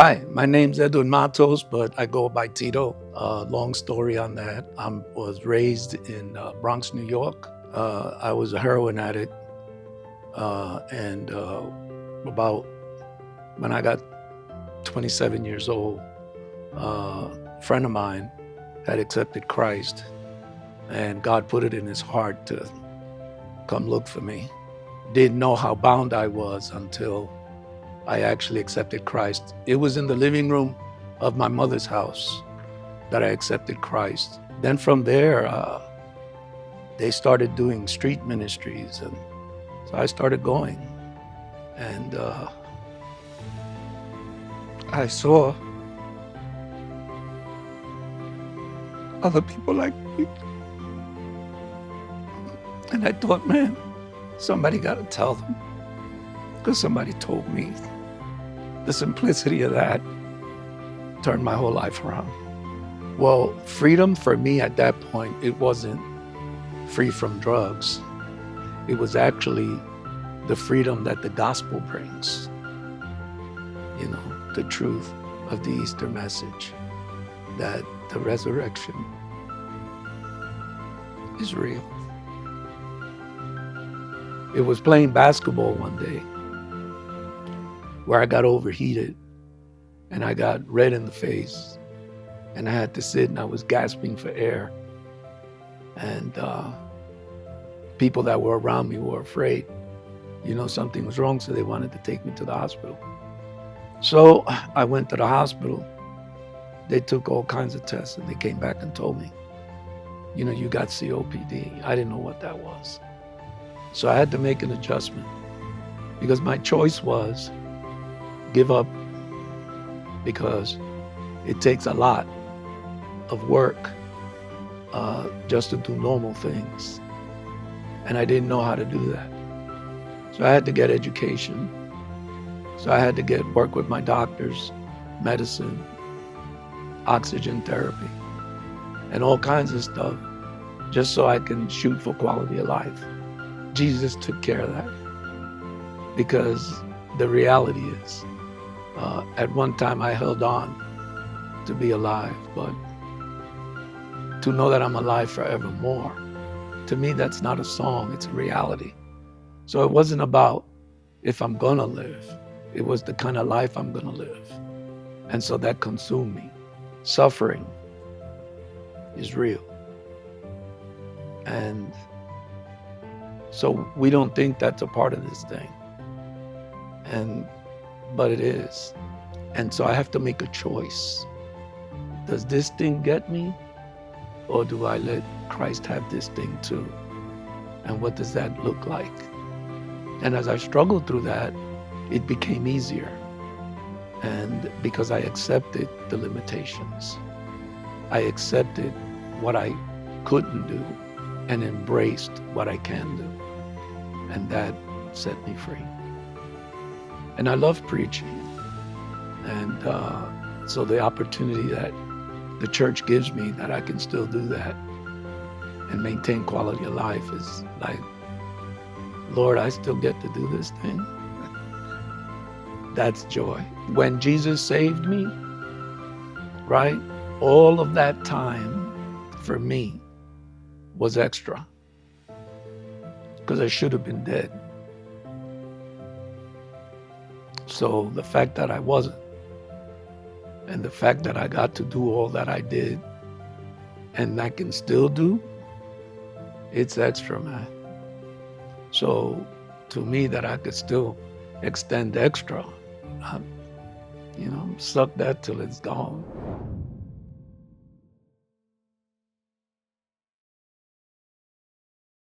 Hi, my name's Matos, but I go by Tito. Long story on that. I was raised in Bronx, New York. I was a heroin addict, and about when I got 27 years old, a friend of mine had accepted Christ, and God put it in his heart to come look for me. Didn't know how bound I was until I actually accepted Christ. It was in the living room of my mother's house that I accepted Christ. Then from there, they started doing street ministries, and so I started going. And I saw other people like me, and I thought, man, somebody got to tell them, because somebody told me. The simplicity of that turned my whole life around. Well, freedom for me at that point, it wasn't free from drugs. It was actually the freedom that the gospel brings. You know, the truth of the Easter message, that the resurrection is real. It was playing basketball one day where I got overheated and I got red in the face and I had to sit and I was gasping for air. And people that were around me were afraid, something was wrong, so they wanted to take me to the hospital. So I went to the hospital. They took all kinds of tests and they came back and told me, you got COPD. I didn't know what that was. So I had to make an adjustment because my choice was give up, because it takes a lot of work just to do normal things. And I didn't know how to do that. So I had to get education. So I had to work with my doctors, medicine, oxygen therapy, and all kinds of stuff, just so I can shoot for quality of life. Jesus took care of that, because the reality is, at one time I held on to be alive, but to know that I'm alive forevermore, to me, that's not a song, it's a reality. So it wasn't about if I'm gonna live, it was the kind of life I'm gonna live. And so that consumed me. Suffering is real. And so we don't think that's a part of this thing. But it is. And so I have to make a choice. Does this thing get me? Or do I let Christ have this thing too? And what does that look like? And as I struggled through that, it became easier. And because I accepted the limitations, I accepted what I couldn't do and embraced what I can do. And that set me free. And I love preaching. And so the opportunity that the church gives me that I can still do that and maintain quality of life is like, Lord, I still get to do this thing. That's joy. When Jesus saved me, right, all of that time for me was extra, because I should have been dead. So the fact that I wasn't, and the fact that I got to do all that I did, and I can still do, it's extra, man. So to me, that I could still extend extra, suck that till it's gone.